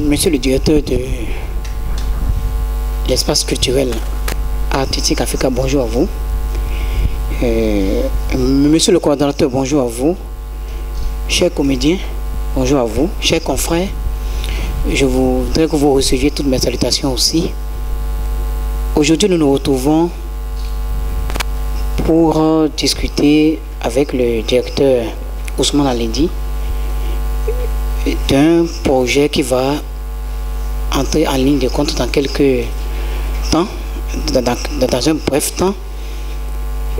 Monsieur le directeur de l'espace culturel artistique Africa, bonjour à vous. Monsieur le coordonnateur, bonjour à vous. Chers comédiens, bonjour à vous. Chers confrères, je voudrais que vous receviez toutes mes salutations aussi. Aujourd'hui, nous nous retrouvons pour discuter avec le directeur Ousmane Aledi d'un projet qui va entrer en ligne de compte dans quelques temps, dans un bref temps.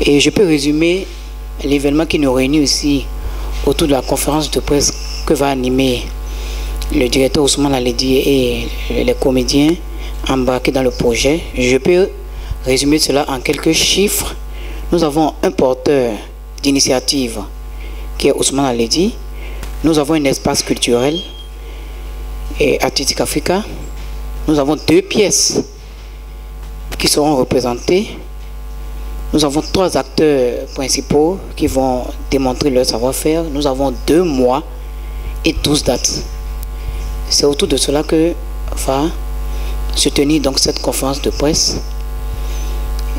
Et je peux résumer l'événement qui nous réunit ici autour de la conférence de presse que va animer le directeur Ousmane Aledi et les comédiens embarqués dans le projet. Je peux résumer cela en quelques chiffres. Nous avons un porteur d'initiative qui est Ousmane Aledi. Nous avons un espace culturel et artistique Africa. Nous avons 2 pièces qui seront représentées. Nous avons 3 acteurs principaux qui vont démontrer leur savoir-faire. Nous avons 2 mois et 12 dates. C'est autour de cela que va se tenir donc cette conférence de presse.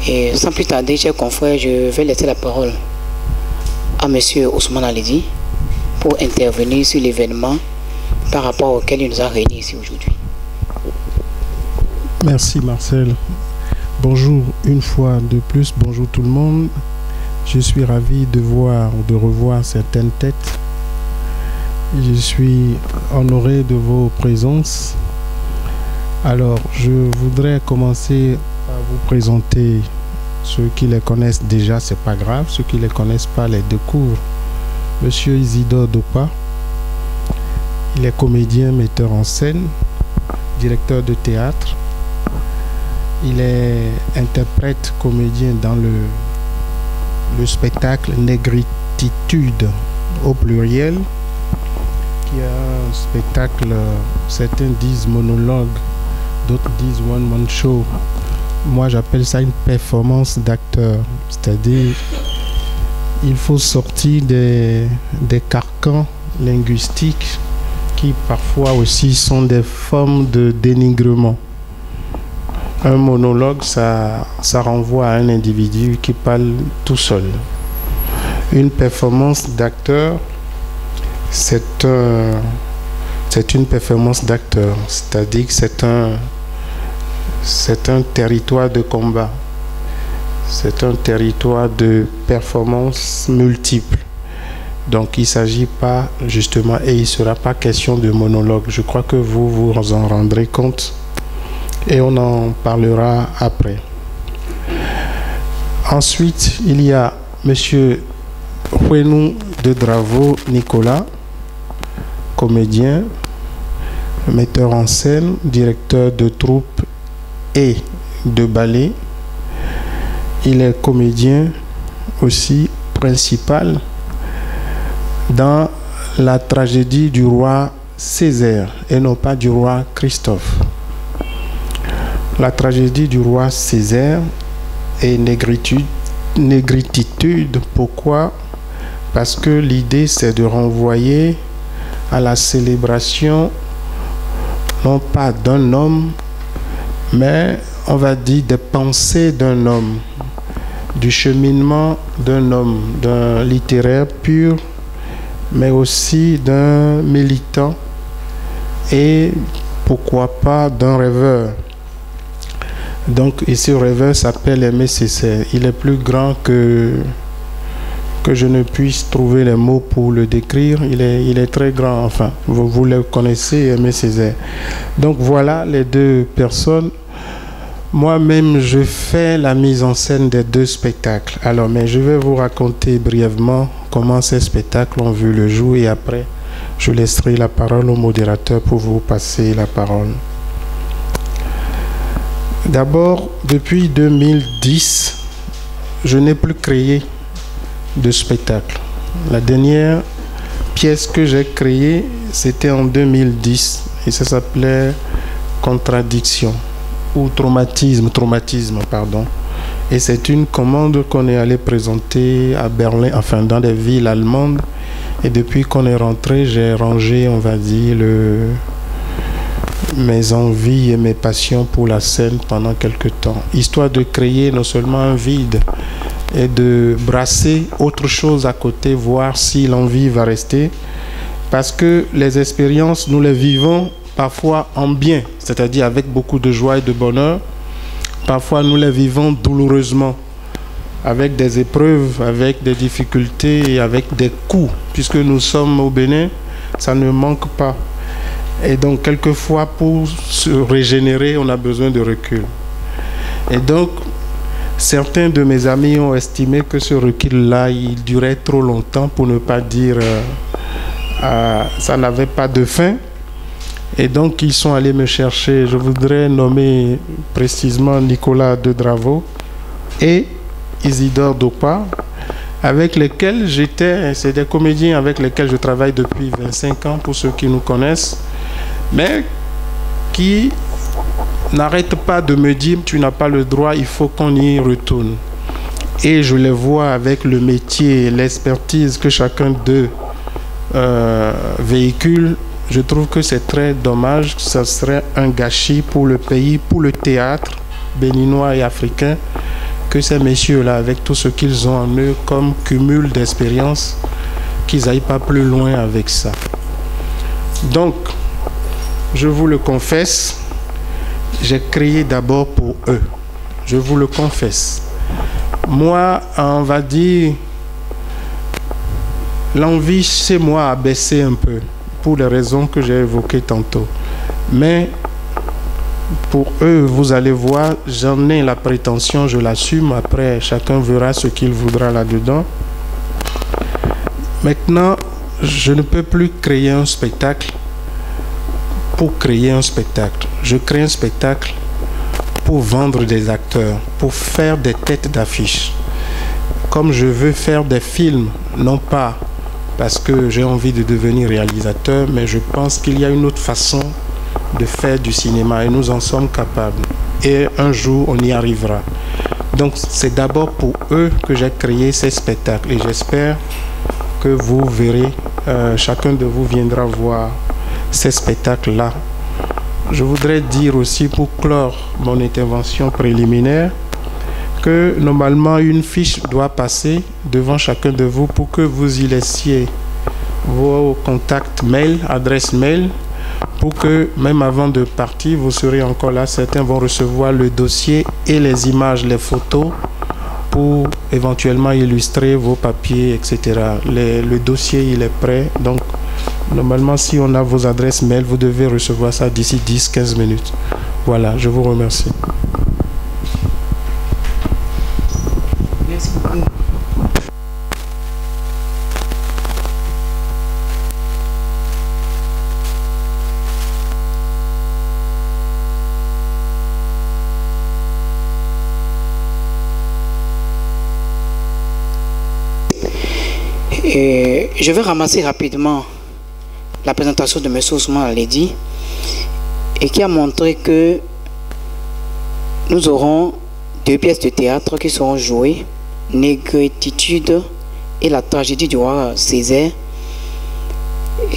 Et sans plus tarder, chers confrères, je vais laisser la parole à monsieur Ousmane Aledi pour intervenir sur l'événement par rapport auquel il nous a réunis ici aujourd'hui. Merci Marcel. Bonjour une fois de plus, bonjour tout le monde. Je suis ravi de revoir certaines têtes. Je suis honoré de vos présences. Alors, je voudrais commencer par vous présenter ceux qui les connaissent déjà, c'est pas grave. Ceux qui les connaissent pas les découvrent. Monsieur Isidore Dopa, il est comédien, metteur en scène, directeur de théâtre. Il est interprète, comédien dans le spectacle Négritude au pluriel, qui est un spectacle, certains disent monologue, d'autres disent one-man show. Moi, j'appelle ça une performance d'acteur, c'est-à-dire il faut sortir des carcans linguistiques qui parfois aussi sont des formes de dénigrement. Un monologue, ça renvoie à un individu qui parle tout seul. Une performance d'acteur, c'est une performance d'acteur, c'est-à-dire que c'est un territoire de combat. C'est un territoire de performances multiples. Donc il ne s'agit pas justement, et il ne sera pas question de monologue. Je crois que vous vous en rendrez compte et on en parlera après. Ensuite, il y a monsieur Huenou de Dravo Nicolas, comédien, metteur en scène, directeur de troupe et de ballet. Il est comédien aussi principal dans la tragédie du roi Césaire et non pas du roi Christophe. La tragédie du roi Césaire et négritude. Pourquoi? Parce que l'idée c'est de renvoyer à la célébration non pas d'un homme, mais on va dire des pensées d'un homme, du cheminement d'un homme, d'un littéraire pur, mais aussi d'un militant et pourquoi pas d'un rêveur. Donc, et ce rêveur s'appelle Aimé Césaire. Il est plus grand que je ne puisse trouver les mots pour le décrire. Il est très grand, enfin, vous le connaissez, Aimé Césaire. Donc voilà les 2 personnes. Moi-même, je fais la mise en scène des 2 spectacles. Alors, mais je vais vous raconter brièvement comment ces spectacles ont vu le jour et après, je laisserai la parole au modérateur pour vous passer la parole. D'abord, depuis 2010, je n'ai plus créé de spectacle. La dernière pièce que j'ai créée, c'était en 2010 et ça s'appelait Contradiction ou traumatisme, pardon. Et c'est une commande qu'on est allé présenter à Berlin, enfin dans des villes allemandes. Et depuis qu'on est rentré, j'ai rangé, on va dire, mes envies et mes passions pour la scène pendant quelque temps, histoire de créer non seulement un vide et de brasser autre chose à côté, voir si l'envie va rester, parce que les expériences, nous les vivons parfois en bien, c'est-à-dire avec beaucoup de joie et de bonheur. Parfois, nous les vivons douloureusement, avec des épreuves, avec des difficultés et avec des coups, puisque nous sommes au Bénin, ça ne manque pas. Et donc, quelquefois, pour se régénérer, on a besoin de recul. Et donc, certains de mes amis ont estimé que ce recul-là, il durait trop longtemps, pour ne pas dire ça n'avait pas de fin. Et donc, ils sont allés me chercher. Je voudrais nommer précisément Nicolas de Dravo et Isidore Dopa, avec lesquels c'est des comédiens avec lesquels je travaille depuis 25 ans, pour ceux qui nous connaissent, mais qui n'arrêtent pas de me dire « tu n'as pas le droit, il faut qu'on y retourne ». Et je les vois avec le métier, l'expertise que chacun d'eux véhicule. Je trouve que c'est très dommage, que ça serait un gâchis pour le pays, pour le théâtre béninois et africain, que ces messieurs-là, avec tout ce qu'ils ont en eux comme cumul d'expérience, qu'ils n'aillent pas plus loin avec ça. Donc, je vous le confesse, j'ai créé d'abord pour eux. Je vous le confesse. Moi, on va dire, l'envie chez moi a baissé un peu, pour les raisons que j'ai évoquées tantôt. Mais pour eux, vous allez voir, j'en ai la prétention, je l'assume. Après, chacun verra ce qu'il voudra là-dedans. Maintenant, je ne peux plus créer un spectacle pour créer un spectacle. Je crée un spectacle pour vendre des acteurs, pour faire des têtes d'affiche. Comme je veux faire des films, non pas parce que j'ai envie de devenir réalisateur, mais je pense qu'il y a une autre façon de faire du cinéma et nous en sommes capables. Et un jour, on y arrivera. Donc, c'est d'abord pour eux que j'ai créé ces spectacles et j'espère que vous verrez, chacun de vous viendra voir ces spectacles-là. Je voudrais dire aussi, pour clore mon intervention préliminaire, que normalement une fiche doit passer devant chacun de vous pour que vous y laissiez vos contacts mail, adresse mail, pour que même avant de partir, vous serez encore là. Certains vont recevoir le dossier et les images, les photos pour éventuellement illustrer vos papiers, etc. Le dossier, il est prêt. Donc, normalement, si on a vos adresses mail, vous devez recevoir ça d'ici 10-15 minutes. Voilà, je vous remercie. Merci beaucoup. Je vais ramasser rapidement la présentation de M. Ousmane Aledi et qui a montré que nous aurons 2 pièces de théâtre qui seront jouées, Négritude et la tragédie du roi Césaire.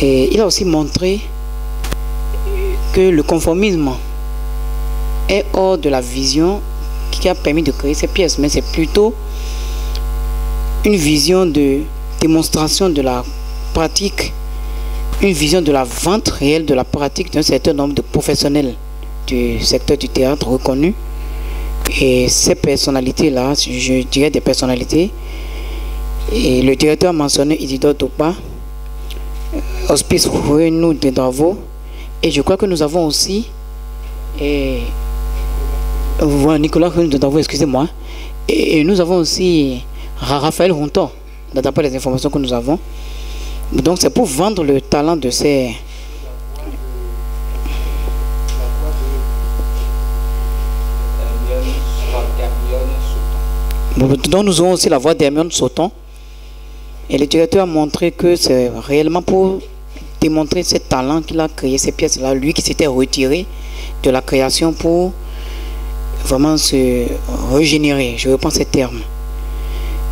Et il a aussi montré que le conformisme est hors de la vision qui a permis de créer ces pièces, mais c'est plutôt une vision de démonstration de la pratique, une vision de la vente réelle de la pratique d'un certain nombre de professionnels du secteur du théâtre reconnus. Et ces personnalités-là, je dirais des personnalités, et le directeur a mentionné Isidore Dopa, Hospice Renou de Dravo, et je crois que nous avons aussi Nicolas Renou de Dravo, excusez-moi, et nous avons aussi Raphaël Ronton, d'après les informations que nous avons. Donc c'est pour vendre le talent de ces... Donc nous aurons aussi la voix d'Hermione Sauton. Et le directeur a montré que c'est réellement pour démontrer ce talent qu'il a créé ces pièces-là, lui qui s'était retiré de la création pour vraiment se régénérer, je reprends ces termes.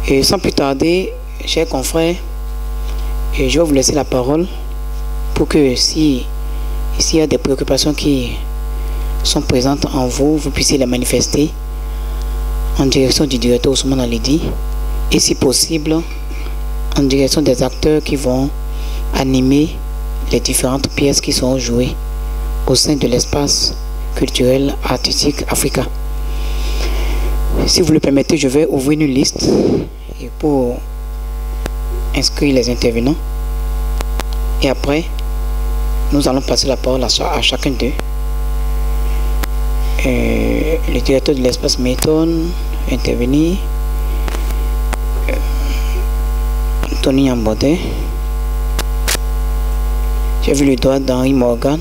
Et sans plus tarder, chers confrères, je vais vous laisser la parole pour que si s'il y a des préoccupations qui sont présentes en vous, vous puissiez les manifester en direction du directeur Ousmane Alidi et si possible en direction des acteurs qui vont animer les différentes pièces qui seront jouées au sein de l'espace culturel artistique Africa. Si vous le permettez, je vais ouvrir une liste et pour inscrire les intervenants. Et après, nous allons passer la parole à chacun d'eux. Le directeur de l'espace Milton intervenir. Tony Ambodé. J'ai vu le doigt d'Henri Morgan.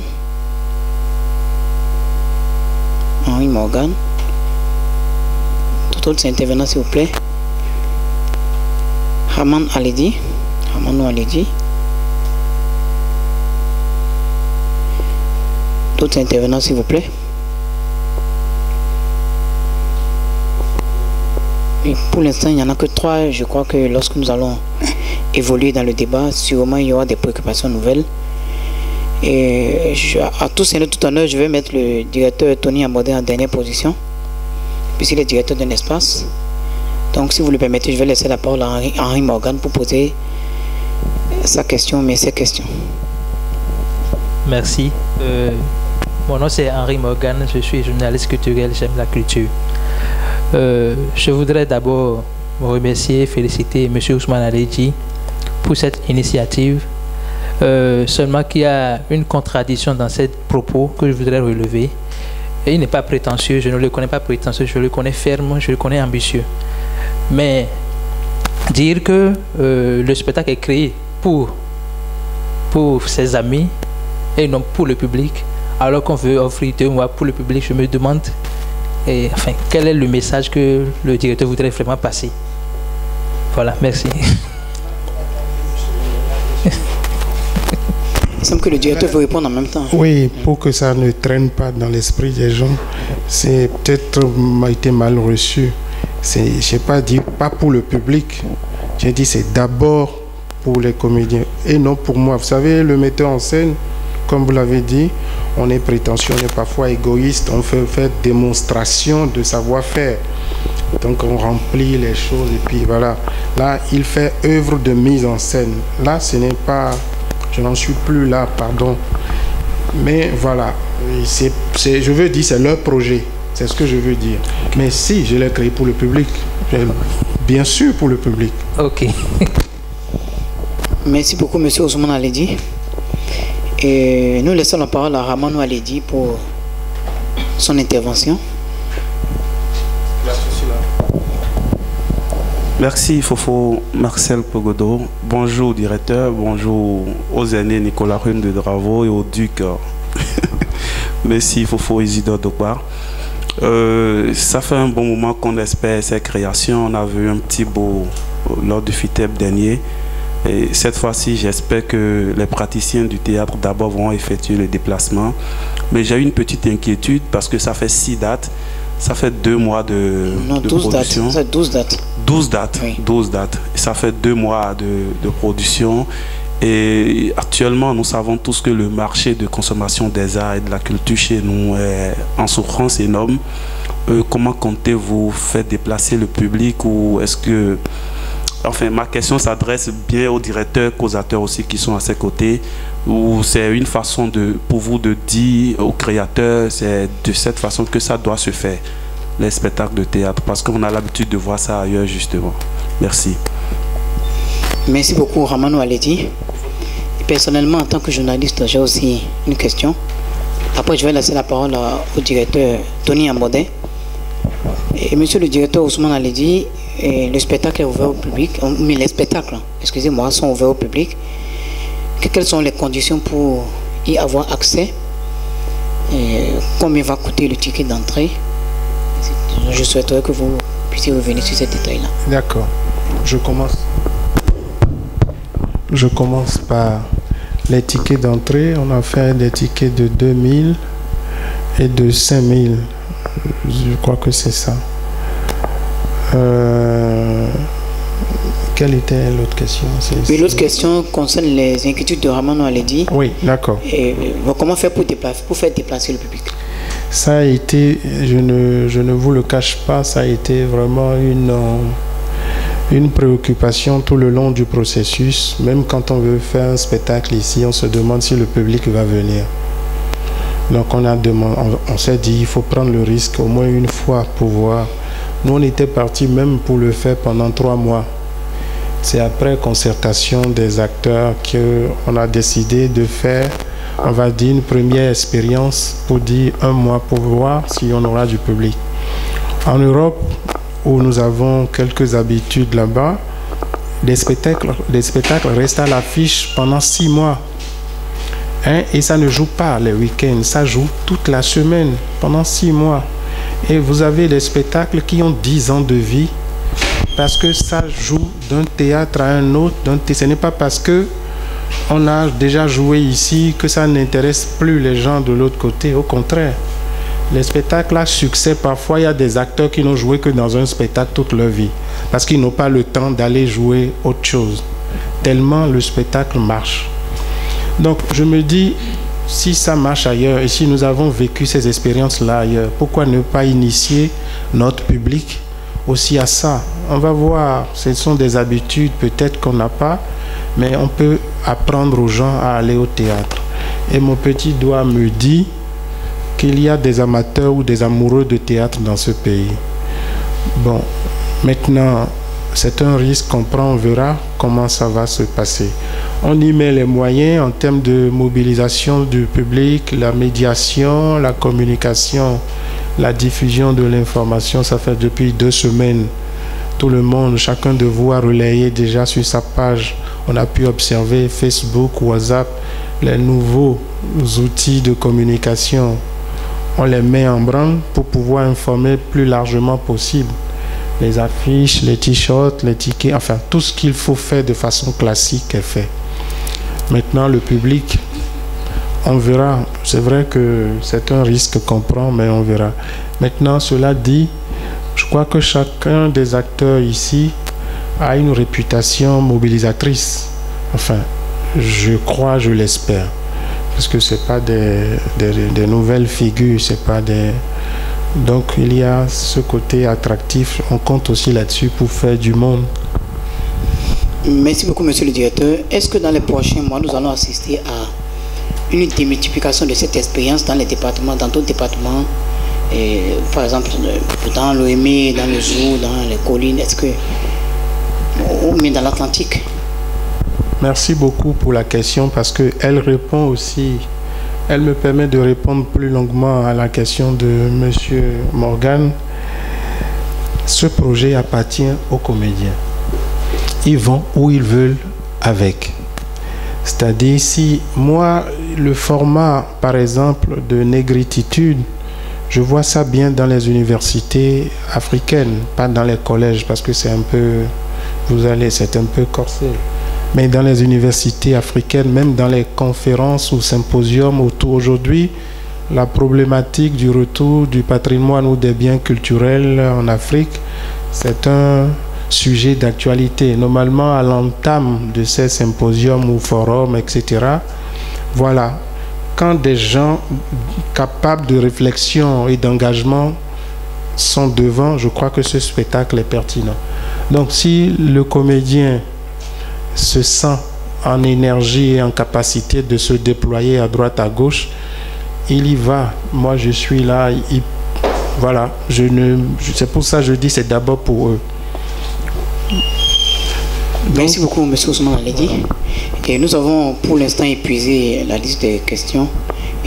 Henri Morgan. Tout autre intervenant, s'il vous plaît. Haman Alidi. Hamanou Alidi. D'autres intervenants, s'il vous plaît. Et pour l'instant, il n'y en a que 3. Je crois que lorsque nous allons évoluer dans le débat, sûrement il y aura des préoccupations nouvelles. Et à tous et tout honneur, je vais mettre le directeur Tony Ambodé en dernière position, puisqu'il est directeur d'un espace. Donc, si vous le permettez, je vais laisser la parole à Henri Morgan pour poser sa question, mais ses questions. Merci. Mon nom c'est Henri Morgan, je suis journaliste culturel, j'aime la culture. Je voudrais d'abord me remercier et féliciter M. Ousmane Alidi pour cette initiative. Seulement qu'il y a une contradiction dans ces propos que je voudrais relever. Et il n'est pas prétentieux, je ne le connais pas prétentieux, je le connais ferme, je le connais ambitieux. Mais dire que le spectacle est créé pour ses amis et non pour le public, alors qu'on veut offrir 2 mois pour le public, je me demande quel est le message que le directeur voudrait vraiment passer. Voilà, merci. Il semble que le directeur veut répondre en même temps. Oui, pour que ça ne traîne pas dans l'esprit des gens, c'est peut-être été mal reçu. Je n'ai pas dit pas pour le public, j'ai dit c'est d'abord pour les comédiens et non pour moi. Vous savez, le metteur en scène, comme vous l'avez dit, on est prétentieux, on est parfois égoïste, on fait démonstration de savoir-faire. Donc on remplit les choses et puis voilà. Là, il fait œuvre de mise en scène. Là, ce n'est pas... Je n'en suis plus là, pardon. Mais voilà, je veux dire, c'est leur projet. C'est ce que je veux dire. Mais si, je l'ai créé pour le public. Bien sûr pour le public. Ok. Merci beaucoup, M. Ousmane Alidi. Et nous laissons la parole à Hamanou Alidi pour son intervention. Merci Fofo Marcel Pogodo. Bonjour directeur, bonjour aux aînés Nicolas Rune de Dravo et au duc. Merci Fofo Isidore Dokbar. Ça fait un bon moment qu'on espère ces créations. On a vu un petit beau lors du FITEP dernier. Et cette fois-ci, j'espère que les praticiens du théâtre d'abord vont effectuer le déplacement. Mais j'ai une petite inquiétude parce que ça fait 6 dates. Ça fait 2 mois de production. Ça fait 12 dates. 12 dates. Oui. 12 dates. Ça fait 2 mois de production. Et actuellement, nous savons tous que le marché de consommation des arts et de la culture chez nous est en souffrance énorme. Comment comptez-vous faire déplacer le public ou est-ce que... Enfin, ma question s'adresse bien aux directeurs, causateurs aussi qui sont à ses côtés, ou c'est une façon pour vous de dire aux créateurs, c'est de cette façon que ça doit se faire, les spectacles de théâtre, parce qu'on a l'habitude de voir ça ailleurs justement. Merci. Merci beaucoup, Hamanou Alidi. Personnellement, en tant que journaliste, j'ai aussi une question. Après, je vais laisser la parole au directeur Tony Ambodé. Et monsieur le directeur Ousmane Alidi, le spectacle est ouvert au public, mais les spectacles, excusez-moi, sont ouverts au public. Quelles sont les conditions pour y avoir accès? Et combien va coûter le ticket d'entrée? Je souhaiterais que vous puissiez revenir sur ces détails-là. D'accord. Je commence par les tickets d'entrée. On a fait des tickets de 2000 et de 5000. Je crois que c'est ça. Quelle était l'autre question? Oui, l'autre question concerne les inquiétudes de Ramano Aledi. Oui, d'accord. Et comment faire pour faire déplacer le public? Ça a été, je ne vous le cache pas, ça a été vraiment une préoccupation tout le long du processus. Même quand on veut faire un spectacle ici, on se demande si le public va venir. Donc on s'est dit, il faut prendre le risque au moins une fois pour voir. Nous, on était partis même pour le faire pendant 3 mois. C'est après concertation des acteurs qu'on a décidé de faire, on va dire, une première expérience pour dire 1 mois pour voir si on aura du public. En Europe, où nous avons quelques habitudes là-bas, les spectacles restent à l'affiche pendant 6 mois. Et ça ne joue pas les week-ends, ça joue toute la semaine, pendant 6 mois. Et vous avez des spectacles qui ont 10 ans de vie, parce que ça joue d'un théâtre à un autre. Ce n'est pas parce que on a déjà joué ici que ça n'intéresse plus les gens de l'autre côté. Au contraire, les spectacles à succès, parfois il y a des acteurs qui n'ont joué que dans un spectacle toute leur vie, parce qu'ils n'ont pas le temps d'aller jouer autre chose, tellement le spectacle marche. Donc je me dis, si ça marche ailleurs et si nous avons vécu ces expériences-là ailleurs, pourquoi ne pas initier notre public aussi à ça? On va voir, ce sont des habitudes peut-être qu'on n'a pas, mais on peut apprendre aux gens à aller au théâtre. Et mon petit doigt me dit qu'il y a des amateurs ou des amoureux de théâtre dans ce pays. Bon, maintenant, c'est un risque qu'on prend, on verra comment ça va se passer. On y met les moyens en termes de mobilisation du public, la médiation, la communication, la diffusion de l'information. Ça fait depuis 2 semaines, tout le monde, chacun de vous a relayé déjà sur sa page. On a pu observer Facebook, WhatsApp, les nouveaux outils de communication. On les met en branle pour pouvoir informer plus largement possible. Les affiches, les t-shirts, les tickets, enfin tout ce qu'il faut faire de façon classique est fait. Maintenant, le public, on verra. C'est vrai que c'est un risque qu'on prend, mais on verra. Maintenant, cela dit, je crois que chacun des acteurs ici a une réputation mobilisatrice. Enfin, je crois, je l'espère. Parce que ce n'est pas des nouvelles figures, c'est pas des... Donc il y a ce côté attractif, on compte aussi là-dessus pour faire du monde. Merci beaucoup, monsieur le directeur. Est-ce que dans les prochains mois, nous allons assister à une démultiplication de cette expérience dans les départements, dans d'autres départements, et, par exemple dans l'OME, dans le Zou, dans les collines, est-ce que... ou même dans l'Atlantique? Merci beaucoup pour la question parce qu'elle répond aussi... Elle me permet de répondre plus longuement à la question de M. Morgan. Ce projet appartient aux comédiens. Ils vont où ils veulent avec. C'est-à-dire, si moi, le format, par exemple, de Négrititude, je vois ça bien dans les universités africaines, pas dans les collèges, parce que c'est un peu, c'est un peu corsé. Mais dans les universités africaines, même dans les conférences ou symposiums autour aujourd'hui, la problématique du retour du patrimoine ou des biens culturels en Afrique, c'est un sujet d'actualité. Normalement, à l'entame de ces symposiums ou forums, etc., voilà, quand des gens capables de réflexion et d'engagement sont devant, je crois que ce spectacle est pertinent. Donc, si le comédien se sent en énergie et en capacité de se déployer à droite, à gauche, il y va. Moi, je suis là. Voilà. C'est pour ça que je dis c'est d'abord pour eux. Merci beaucoup, M. Ousmane Aledi. Voilà. Et nous avons pour l'instant épuisé la liste des questions.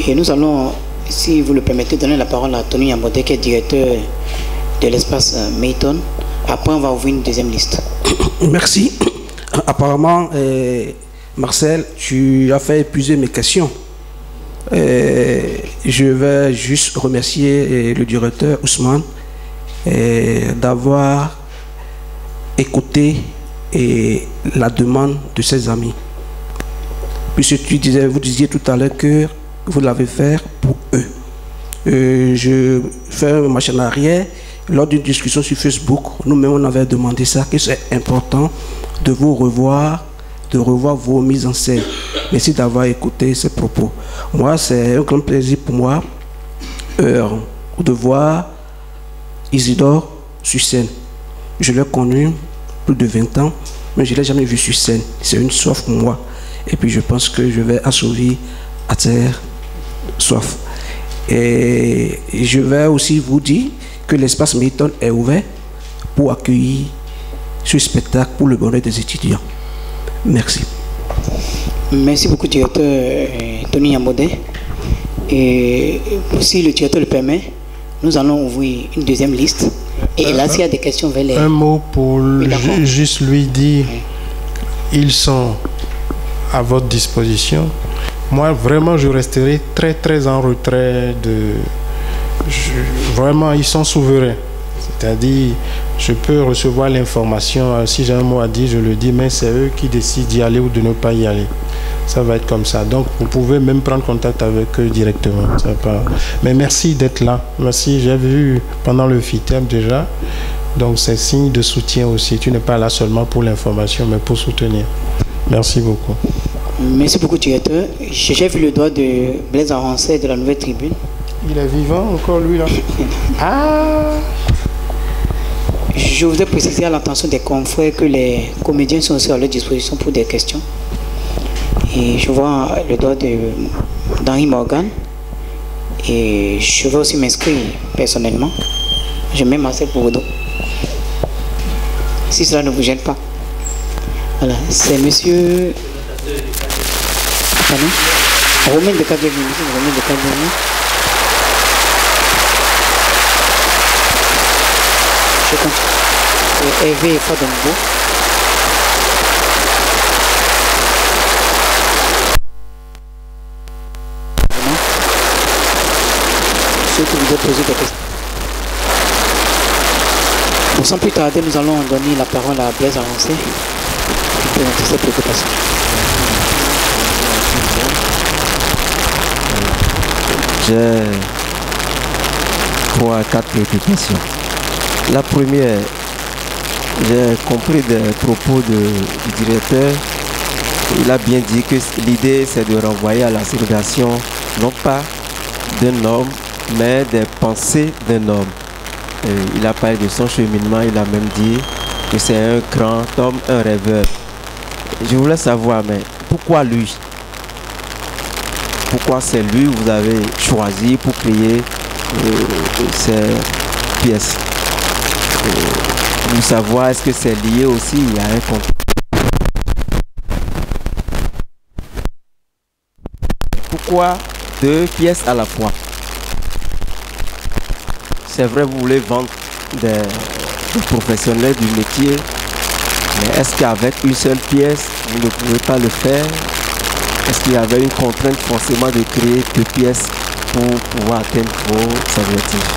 Et nous allons, si vous le permettez, donner la parole à Tony Yambodé, qui est directeur de l'espace Mayton. Après, on va ouvrir une deuxième liste. Merci. Apparemment, Marcel, tu as fait épuiser mes questions. Je vais juste remercier le directeur Ousmane d'avoir écouté la demande de ses amis. Puisque vous disiez tout à l'heure que vous l'avez fait pour eux. Je fais une machine arrière. lors d'une discussion sur Facebook, nous-mêmes on avait demandé ça, que c'est important de vous revoir, de revoir vos mises en scène. Merci d'avoir écouté ces propos. Moi, c'est un grand plaisir pour moi de voir Isidore sur scène. Je l'ai connu plus de 20 ans, mais je ne l'ai jamais vu sur scène. C'est une soif pour moi. Et puis je pense que je vais assouvir à terre soif. Et je vais aussi vous dire que l'espace Milton est ouvert pour accueillir ce spectacle pour le bonheur des étudiants. Merci. Merci beaucoup, directeur Tony Yamode. Et si le directeur le permet, nous allons ouvrir une deuxième liste. Et là, s'il y a des questions vers les... Un mot pour juste lui dire, ils sont à votre disposition. Moi, vraiment, je resterai très, très en retrait de... Vraiment, ils sont souverains. C'est-à-dire, je peux recevoir l'information, si j'ai un mot à dire, je le dis, mais c'est eux qui décident d'y aller ou de ne pas y aller. Ça va être comme ça. Donc, vous pouvez même prendre contact avec eux directement. Ça va pas... Mais merci d'être là. Merci, j'ai vu pendant le FITEM déjà. Donc, c'est signe de soutien aussi. Tu n'es pas là seulement pour l'information, mais pour soutenir. Merci beaucoup. Merci beaucoup, directeur. J'ai vu le doigt de Blaise Arancet de la Nouvelle Tribune. Il est vivant encore, lui, là? Ah! Je voudrais préciser à l'attention des confrères que les comédiens sont aussi à leur disposition pour des questions. Et je vois le doigt d'Henri Morgan. Et je vais aussi m'inscrire personnellement. Je mets Marcel Bourdeau. Si cela ne vous gêne pas. Voilà, c'est monsieur... Romain de Cabernet. Romain de Cabernet. Je continue. Hervé et Fadongo. Ceux qui vous ont posé des questions. Bon, sans plus tarder, nous allons donner la parole à Blaise Arancet pour présenter ses préoccupations. J'ai 3 à 4 préoccupations. La première, j'ai compris des propos du directeur. Il a bien dit que l'idée c'est de renvoyer à la célébration non pas d'un homme, mais des pensées d'un homme. Il a parlé de son cheminement, il a même dit que c'est un grand homme, un rêveur. Je voulais savoir, mais pourquoi lui? Pourquoi c'est lui que vous avez choisi pour créer ces pièces? Pour savoir, est-ce que c'est lié aussi, il y a un compte. Pourquoi 2 pièces à la fois? C'est vrai, vous voulez vendre des professionnels du métier, mais est-ce qu'avec une seule pièce, vous ne pouvez pas le faire? Est-ce qu'il y avait une contrainte forcément de créer 2 pièces pour pouvoir atteindre vos objectifs?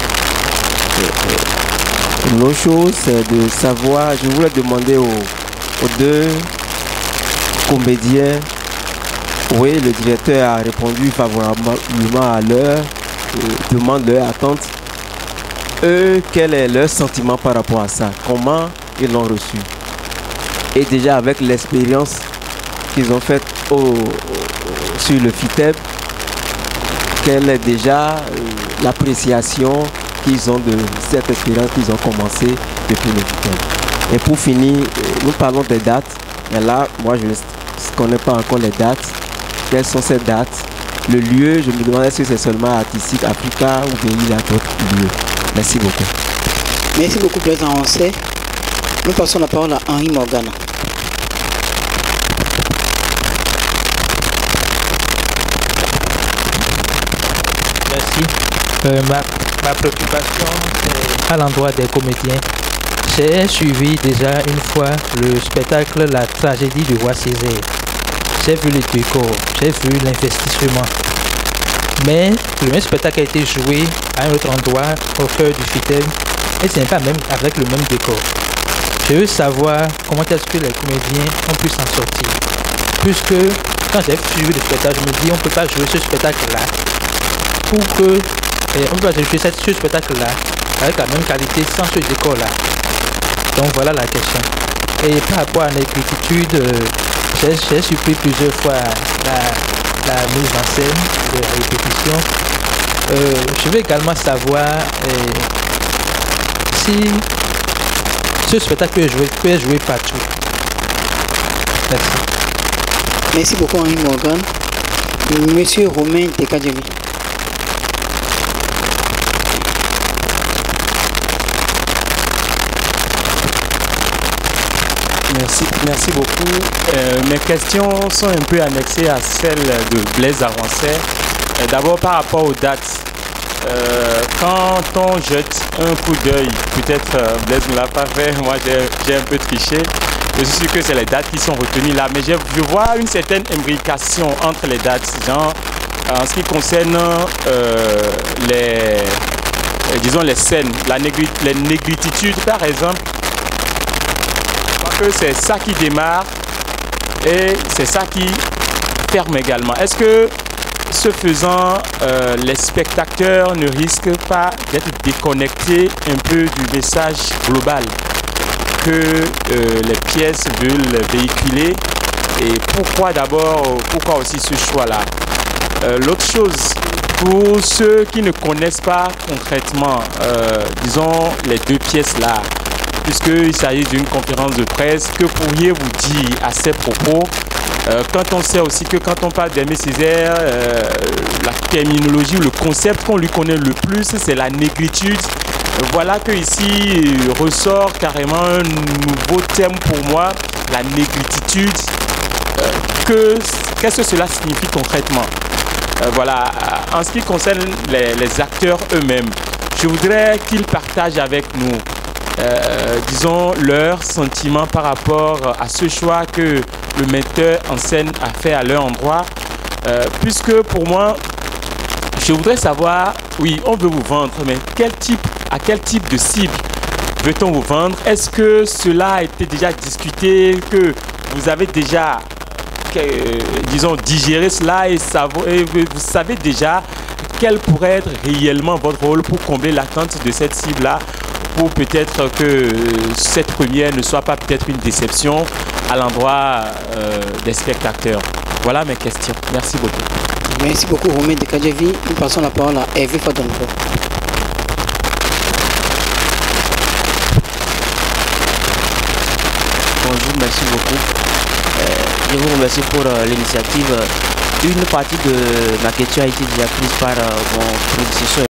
Une autre chose, c'est de savoir, je voulais demander aux 2 comédiens, oui, le directeur a répondu favorablement à leur demande, leur attente. Eux, quel est leur sentiment par rapport à ça? Comment ils l'ont reçu? Et déjà avec l'expérience qu'ils ont faite sur le FITEB, quelle est déjà l'appréciation qu'ils ont de cette expérience qu'ils ont commencé depuis le FITEB? Et pour finir, nous parlons des dates. Et là, moi, je ne connais pas encore les dates. Quelles sont ces dates? Le lieu, je me demande est-ce que c'est seulement Artistique Africa ou bien il y a d'autres lieux? Merci beaucoup. Merci beaucoup, Blaise Arancet. Nous passons la parole à Henri Morgan. Merci. Ma préoccupation est à l'endroit des comédiens. J'ai suivi déjà une fois le spectacle La tragédie du roi Césaire. J'ai vu les décors, j'ai vu l'investissement. Mais le même spectacle a été joué à un autre endroit, au cœur du FITEB, et ce n'est pas même avec le même décor. Je veux savoir comment est-ce que les comédiens ont pu s'en sortir. Puisque quand j'ai suivi le spectacle, je me dis on ne peut pas jouer ce spectacle-là pour que on peut jouer ce spectacle-là avec la même qualité sans ce décor-là? Donc voilà la question. Et par rapport à l'inquiétude, j'ai suppris plusieurs fois la mise en scène de la répétition. Je veux également savoir si ce spectacle peut être joué partout. Merci. Merci beaucoup Henri Morgan. Monsieur Romain Tekadjemi. Merci beaucoup. Mes questions sont un peu annexées à celles de Blaise Arancet. D'abord par rapport aux dates. Quand on jette un coup d'œil, peut-être Blaise ne l'a pas fait, moi j'ai un peu triché. Je suis sûr que c'est les dates qui sont retenues là, mais je vois une certaine imbrication entre les dates. Genre, en ce qui concerne les scènes, les négritudes par exemple, que c'est ça qui démarre et c'est ça qui ferme également. Est-ce que, ce faisant, les spectateurs ne risquent pas d'être déconnectés un peu du message global que les pièces veulent véhiculer? Et pourquoi aussi ce choix-là? L'autre chose, pour ceux qui ne connaissent pas concrètement, disons, les deux pièces-là, puisqu'il s'agit d'une conférence de presse, que pourriez-vous dire à ces propos, quand on sait aussi que quand on parle d'Aimé Césaire, la terminologie, le concept qu'on lui connaît le plus, c'est la négritude. Voilà que ici ressort carrément un nouveau terme pour moi, la négritude. Qu'est-ce que cela signifie concrètement? Voilà, en ce qui concerne les acteurs eux-mêmes, je voudrais qu'ils partagent avec nous disons, leurs sentiments par rapport à ce choix que le metteur en scène a fait à leur endroit. Puisque pour moi, je voudrais savoir, oui, on veut vous vendre, mais à quel type de cible veut-on vous vendre? Est-ce que cela a été déjà discuté, que vous avez déjà, disons, digéré cela et vous savez déjà quel pourrait être réellement votre rôle pour combler l'attente de cette cible-là, pour peut-être que cette première ne soit pas peut-être une déception à l'endroit des spectateurs. Voilà mes questions. Merci beaucoup. Merci beaucoup Romain Tekadjemi. Nous passons la parole à Hervé Fadonko. Bonjour, merci beaucoup. Je vous remercie pour l'initiative. Une partie de ma question a été déjà prise par mon prédécesseur.